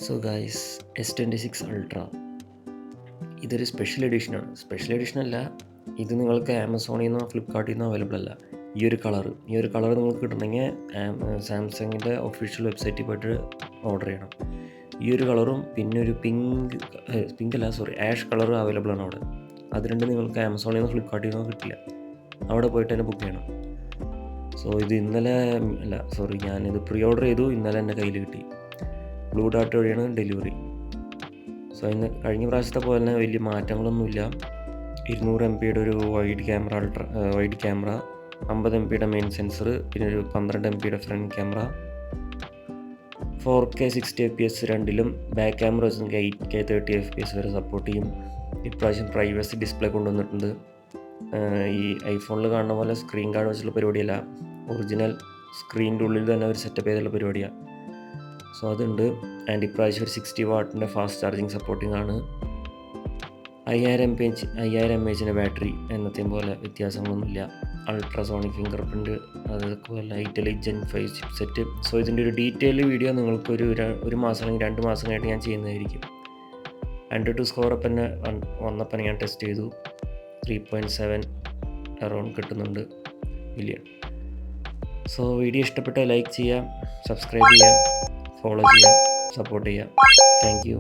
So guys, S26 Ultra ഇതൊരു special എഡിഷനാണ്. Special എഡിഷനല്ല, ഇത് നിങ്ങൾക്ക് ആമസോണിൽ നിന്നോ ഫ്ലിപ്കാർട്ടിൽ നിന്നോ അവൈലബിൾ അല്ല. ഈ ഒരു കളർ നിങ്ങൾക്ക് കിട്ടണമെങ്കിൽ സാംസങ്ങിൻ്റെ ഒഫീഷ്യൽ വെബ്സൈറ്റിൽ പോയിട്ട് ഓർഡർ ചെയ്യണം. ഈ ഒരു കളറും പിന്നെ ഒരു ആഷ് കളറും അവൈലബിൾ ആണ് അവിടെ. അത് രണ്ടും നിങ്ങൾക്ക് ആമസോണിൽ നിന്നോ ഫ്ലിപ്കാർട്ടിൽ നിന്നോ കിട്ടില്ല. അവിടെ പോയിട്ട് തന്നെ ബുക്ക് ചെയ്യണം. സോ ഇത് ഞാനിത് പ്രീ ഓർഡർ ചെയ്തു, ഇന്നലെ എൻ്റെ കയ്യിൽ കിട്ടി. ബ്ലൂ ഡാർട്ട് വഴിയാണ് ഡെലിവറി. സോ ഇന്ന് കഴിഞ്ഞ പ്രാവശ്യത്തെ പോലെ തന്നെ വലിയ മാറ്റങ്ങളൊന്നുമില്ല. 200 MB ഒരു wide camera, 50 MB main sensor, പിന്നെ ഒരു 12 MB front camera, 4K 60 FPS രണ്ടിലും, ബാക്ക് ക്യാമറ വെച്ച് 8K 30 FPS വരെ സപ്പോർട്ട് ചെയ്യും. ഇപ്രാവശ്യം പ്രൈവസി ഡിസ്പ്ലേ കൊണ്ടുവന്നിട്ടുണ്ട്. ഈ ഐഫോണിൽ കാണുന്ന പോലെ സ്ക്രീൻ ഗാർഡ് വെച്ചുള്ള പരിപാടിയല്ല, ഒറിജിനൽ സ്ക്രീനിൻ്റെ ഉള്ളിൽ തന്നെ ഒരു സെറ്റപ്പ് ചെയ്തുള്ള പരിപാടിയാണ്. സോ അതുണ്ട്. ആൻഡ് ഇപ്രാവശ്യം ഒരു 60 വാട്ടിൻ്റെ ഫാസ്റ്റ് ചാർജിങ് സപ്പോർട്ടിംഗ് ആണ്. 5000 mAh ബാറ്ററി, എന്നത്തെയും പോലെ വ്യത്യാസങ്ങളൊന്നുമില്ല. അൾട്രാസോണിക് ഫിംഗർ പ്രിൻറ്റ്, അതുപോലെ Gen 5 ചിപ്സെറ്റ്. സോ ഇതിൻ്റെ ഒരു ഡീറ്റെയിൽ വീഡിയോ നിങ്ങൾക്ക് ഒരു മാസം അല്ലെങ്കിൽ 2 മാസം കഴിഞ്ഞിട്ട് ഞാൻ ചെയ്യുന്നതായിരിക്കും. AnTuTu സ്കോർ തന്നെ വന്നപ്പോൾ ഞാൻ ടെസ്റ്റ് ചെയ്തു. 3.7 അറൗണ്ട് കിട്ടുന്നുണ്ട് മില്യൺ. സോ വീഡിയോ ഇഷ്ടപ്പെട്ടാൽ ലൈക്ക് ചെയ്യുക, സബ്സ്ക്രൈബ് ചെയ്യുക, ഫോളോ ചെയ്യുക, സപ്പോർട്ട് ചെയ്യുക. Thank you.